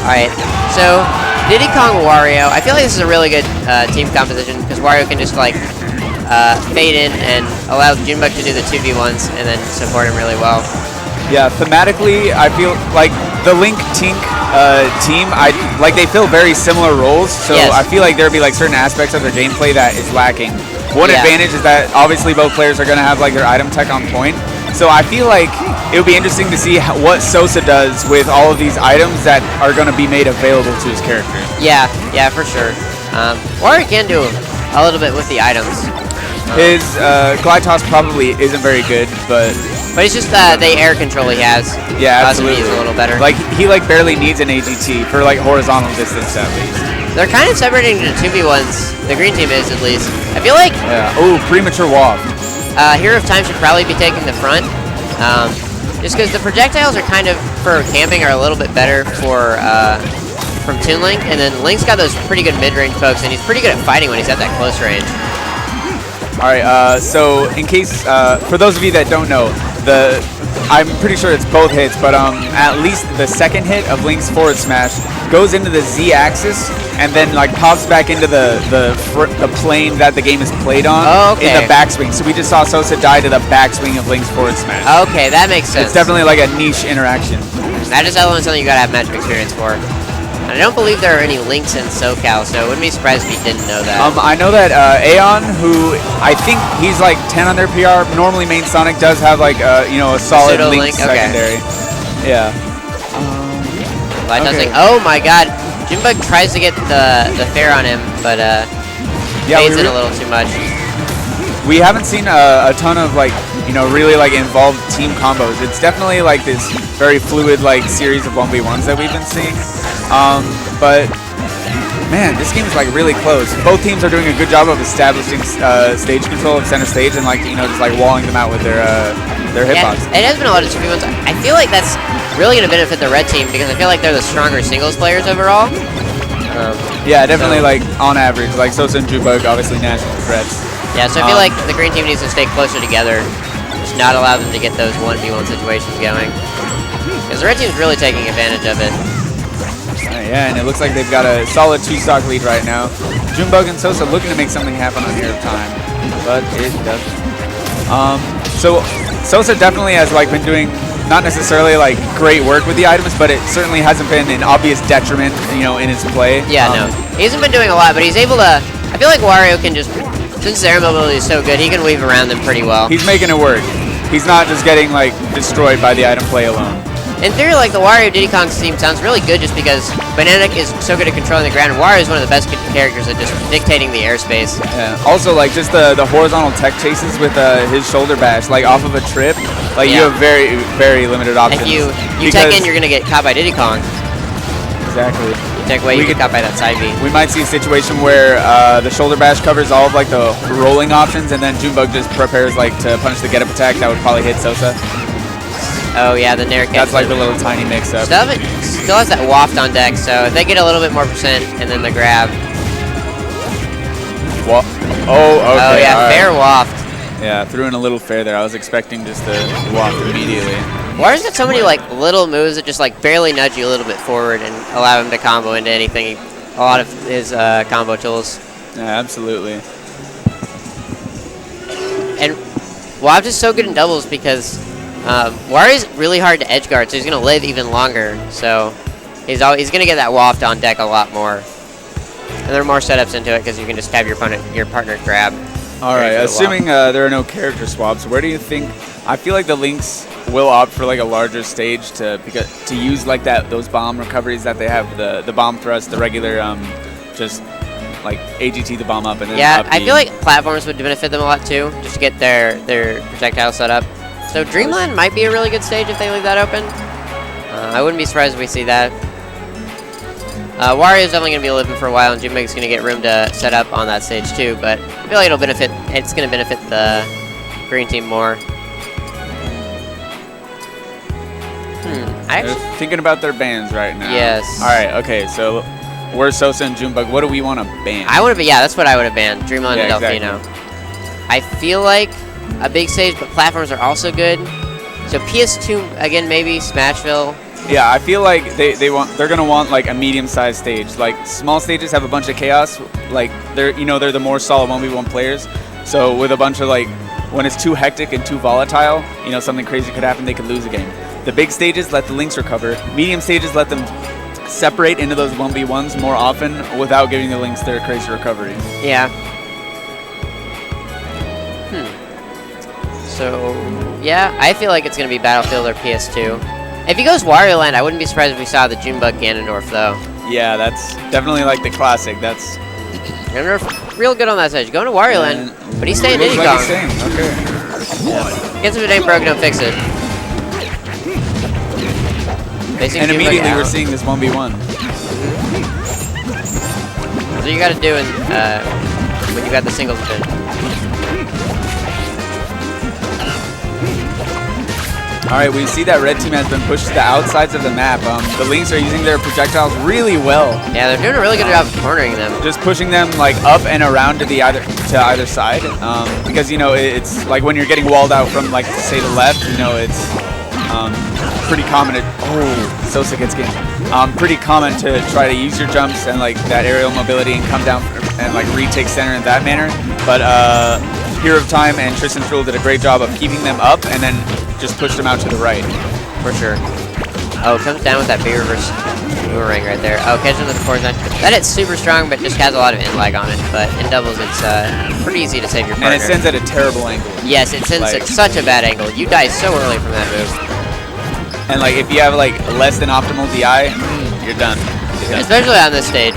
Alright, so Diddy Kong Wario. I feel like this is a really good team composition because Wario can just like fade in and allow Junebug to do the 2v1s and then support him really well. Yeah, thematically, I feel like the Link Tink team, they fill very similar roles. So yes. I feel like there'd be like certain aspects of their gameplay that is lacking. One advantage is that obviously both players are going to have like their item tech on point. So I feel like it would be interesting to see what Sosa does with all of these items that are going to be made available to his character. Yeah, for sure. Wario can do a little bit with the items. His glide toss probably isn't very good, but it's just the air control he has. Yeah, absolutely. Is a little better. Like he barely needs an AGT for like horizontal distance at least. They're kind of separating into 2v1s. The green team is at least. I feel like. Yeah. Oh, premature waft. Hero of Time should probably be taking the front. Just because the projectiles are kind of, for camping, are a little bit better for from Toon Link, and then Link's got those pretty good mid-range pokes, and he's pretty good at fighting when he's at that close range. All right, so in case, for those of you that don't know, I'm pretty sure it's both hits, but at least the second hit of Link's forward smash goes into the Z-axis and then like pops back into the plane that the game is played on in the backswing. So we just saw Sosa die to the backswing of Link's forward smash. Okay, that makes sense. It's definitely like a niche interaction. That is something you gotta have matchup experience for. I don't believe there are any Links in SoCal, so I wouldn't be surprised if you didn't know that. I know that Aeon, who I think he's like 10 on their PR, normally main Sonic does have like a solid Link secondary. Okay. Yeah. Okay. Oh my God, Junebug tries to get the fair on him, but fades in a little too much. We haven't seen a ton of like really like involved team combos. It's definitely like this very fluid like series of 1v1s that we've been seeing. But man, this game is like really close. Both teams are doing a good job of establishing stage control of center stage and like just like walling them out with their hitbox. Yeah, it has been a lot of 2v1s. I feel like that's really going to benefit the red team because I feel like they're the stronger singles players overall. Yeah, definitely like on average, like Sosa and Junebug, obviously national threats. Yeah, so I feel like the green team needs to stay closer together, just not allow them to get those 1v1 situations going. Because the red team's really taking advantage of it. Yeah, and it looks like they've got a solid 2-stock lead right now. Junebug and Sosa looking to make something happen on Hero of Time, but it doesn't. So Sosa definitely has like been doing not necessarily like great work with the items, but it certainly hasn't been an obvious detriment, in his play. Yeah, no, he hasn't been doing a lot, but he's able to. I feel like Wario can just, since their mobility is so good, he can weave around them pretty well. He's making it work. He's not just getting like destroyed by the item play alone. In theory, like the Wario Diddy Kong team sounds really good just because Bananic is so good at controlling the ground, and Wario is one of the best characters at just dictating the airspace. Yeah. Also, like just the horizontal tech chases with his shoulder bash, like off of a trip, like you have very, very limited options. If you tech in, you're gonna get caught by Diddy Kong. Exactly. You tech away, you get caught by that side B. We might see a situation where the shoulder bash covers all of like the rolling options, and then Junebug just prepares like to punish the get-up attack that would probably hit Sosa. Oh yeah, the Nair. That's like the little tiny mix-up. Still has that waft on deck, so if they get a little bit more percent and then the grab. Okay. Oh yeah, fair waft. Yeah, threw in a little fair there. I was expecting just the waft immediately. Why is it so many like little moves that just like barely nudge you a little bit forward and allow him to combo into anything? A lot of his combo tools. Yeah, absolutely. And waft is so good in doubles because Wario's really hard to edge guard, so he's gonna live even longer. So he's gonna get that waft on deck a lot more. And there are more setups into it because you can just have your partner grab. All right, assuming there are no character swaps, where do you think? I feel like the Lynx will opt for like a larger stage to use like those bomb recoveries that they have, the bomb thrust, the regular just like AGT the bomb up and then up I feel like platforms would benefit them a lot too, just to get their projectile set up. So Dreamland might be a really good stage if they leave that open. I wouldn't be surprised if we see that. Wario's definitely going to be living for a while, and Junebug's going to get room to set up on that stage too, but I feel like it's going to benefit the green team more. They're thinking about their bans right now. Yes. All right, okay, so we're Sosa and Junebug. What do we want to ban? That's what I would have banned, Dreamland and Delfino. Exactly. I feel like a big stage, but platforms are also good. So PS2, again, maybe, Smashville. Yeah, I feel like they're gonna want like a medium-sized stage. Like small stages have a bunch of chaos. Like they're the more solid 1v1 players. So with a bunch of like when it's too hectic and too volatile, something crazy could happen. They could lose a game. The big stages let the links recover. Medium stages let them separate into those 1v1s more often without giving the links their crazy recovery. Yeah. So yeah, I feel like it's gonna be Battlefield or PS2. If he goes Wario Land, I wouldn't be surprised if we saw the Junebug Ganondorf, though. Yeah, that's definitely like the classic. That's Ganondorf, real good on that stage. Going to Wario Land, but he's staying Diddy Kong. Okay. Yeah. Guess if it ain't broke, don't fix it. And immediately we're seeing this 1v1. So you gotta do when you got the singles spin. Alright, we see that red team has been pushed to the outsides of the map. The Lynx are using their projectiles really well. Yeah, they're doing a really good job of cornering them. Just pushing them like up and around to either side. Because it's like when you're getting walled out from like say the left, it's pretty common to Sosa gets game. Pretty common to try to use your jumps and like that aerial mobility and come down and like retake center in that manner. But Hero of Time and Tristan's Rule did a great job of keeping them up and then just pushed them out to the right. For sure. Oh, comes down with that B reverse boomerang right there. Oh, catching with the forward nine. That hit's super strong, but just has a lot of in lag on it. But in doubles, it's pretty easy to save your partner. And it sends at a terrible angle. Yes, it sends at such a bad angle. You die so early from that move. And like if you have like less than optimal DI, you're done. Especially on this stage.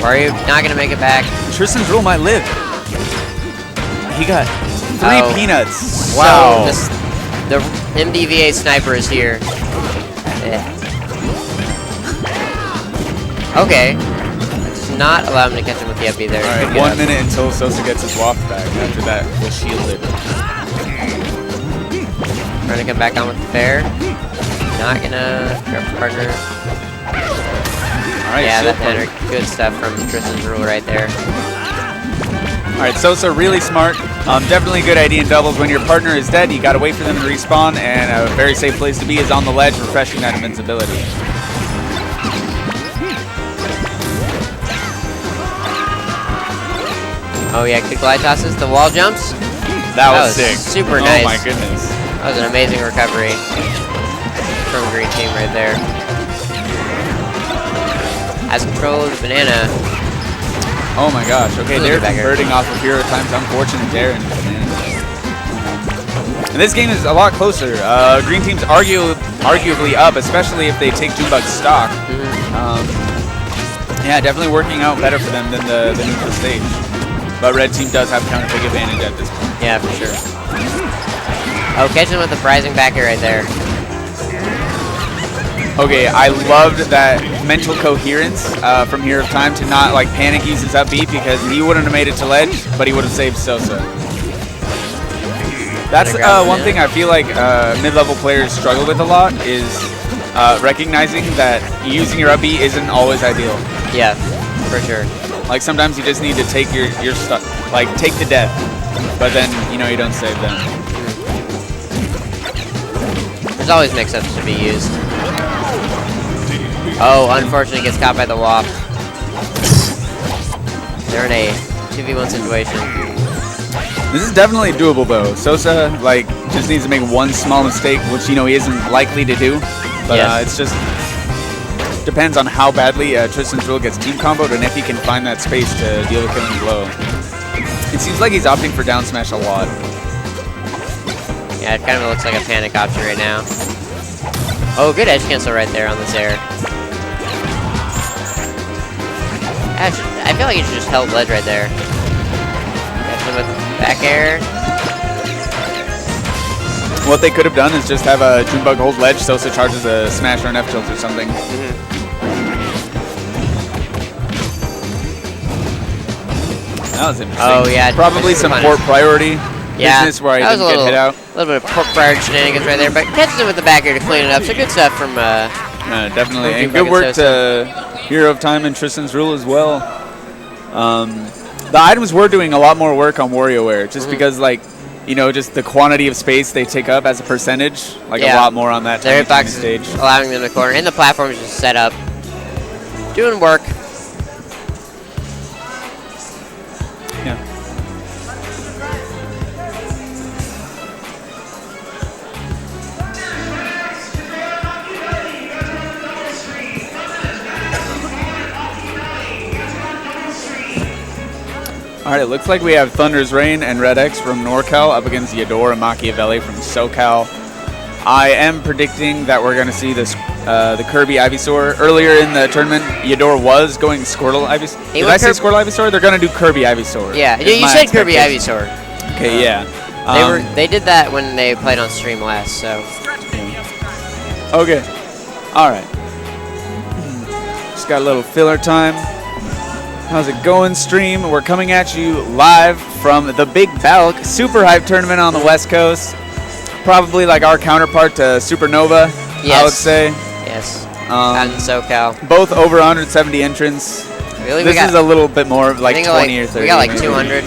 Wario not gonna make it back. Tristan's Rule might live. He got 3 peanuts. Wow. So the MDVA sniper is here. Okay. Does not allow him to catch him with the up B there. Alright, 1 minute until Sosa gets his waft back. After that, we'll shield it. Trying to come back on with the fair. Not gonna grab the partner. Alright, yeah, that's good stuff from Tristan's Rule right there. Alright, Sosa really smart. Definitely a good idea in doubles. When your partner is dead, you gotta wait for them to respawn, and a very safe place to be is on the ledge, refreshing that invincibility. Oh yeah, good glide tosses. The wall jumps. That was sick. Super nice. Oh my goodness. That was an amazing recovery from green team right there. Has control of the banana. Oh my gosh. Okay, they're converting off of Hero Time's unfortunate dare into banana. And this game is a lot closer. Green team's arguably up, especially if they take Junebug's stock. Yeah, definitely working out better for them than the neutral stage. But red team does have counter pick advantage at this point. Yeah, for sure. Oh, catching with the rising back air right there. Okay, I loved that mental coherence from Hero of Time to not like panic use his up B because he wouldn't have made it to ledge, but he would have saved Sosa. That's one thing I feel like mid-level players struggle with a lot is recognizing that using your up B isn't always ideal. Yeah, for sure. Like sometimes you just need to take your stuff, like take the death, but then you don't save them. There's always mix-ups to be used. Oh, unfortunately gets caught by the waft. They're in a 2v1 situation. This is definitely doable though. Sosa just needs to make one small mistake, which he isn't likely to do. But it's just depends on how badly Tristan's Rule gets team comboed and if he can find that space to deal the killing blow. It seems like he's opting for down smash a lot. Yeah, it kind of looks like a panic option right now. Oh, good edge cancel right there on this air. I feel like he should just held ledge right there. Catch him with back air. What they could have done is just have a Junebug hold ledge, Sosa charges a smash or an F tilt or something. That was interesting. Oh yeah, probably some port priority business where he didn't get hit out. A little bit of port priority shenanigans right there, but catches him with the back air to clean it up. So good stuff from definitely, and good work to Hero of Time and Tristan's Rule as well. The items were doing a lot more work on WarioWare, just because you know, just the quantity of space they take up as a percentage, like a lot more on that their tiny hitbox stage. is allowing them to corner, and the platform is just set up, doing work. Yeah. All right, it looks like we have Thunder's Reign and Red X from NorCal up against Yador and Machiavelli from SoCal. I am predicting that we're going to see this the Kirby Ivysaur. Earlier in the tournament, Yador was going Squirtle Ivysaur. Did I say Squirtle Ivysaur? They're going to do Kirby Ivysaur. Yeah, you said Kirby Ivysaur. Okay, yeah. They did that when they played on stream last, so. Okay. All right. Just got a little filler time. How's it going, stream? We're coming at you live from the Big Balc Super Hype Tournament on the West Coast. Probably like our counterpart to Supernova, I would say. Yes. Out in SoCal. Both over 170 entrants. Really? This is a little bit more, like 20 or 30. We got like 200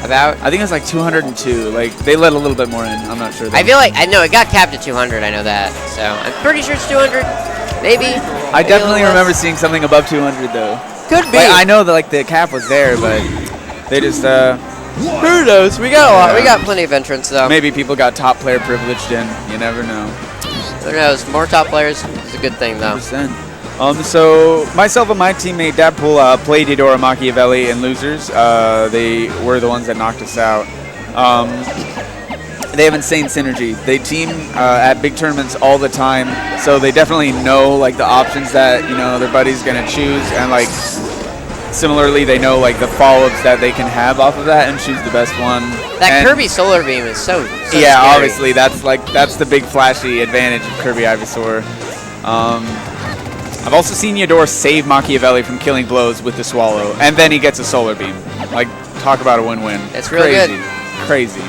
about. I think it's like 202. Like, they let a little bit more in. I'm not sure. Though. I feel like, I know it got capped at 200. I know that. So I'm pretty sure it's 200. Maybe. I definitely remember seeing something above 200 though. Could be. Like, I know that like the cap was there, but they just who knows? We got a lot. We got plenty of entrants though. Maybe people got top player privileged in. You never know. Who knows? More top players is a good thing though. 100%. So myself and my teammate Dabpool played Yador and Machiavelli in losers. They were the ones that knocked us out. They have insane synergy. They team at big tournaments all the time, so they definitely know like the options that their buddy's gonna choose, and like similarly they know like the follow-ups that they can have off of that and choose the best one. That Kirby Solar Beam is so yeah, scary. obviously that's the big flashy advantage of Kirby Ivysaur. I've also seen Yador save Machiavelli from killing blows with the Swallow, and then he gets a Solar Beam. Like, talk about a win-win. It's really good. Crazy.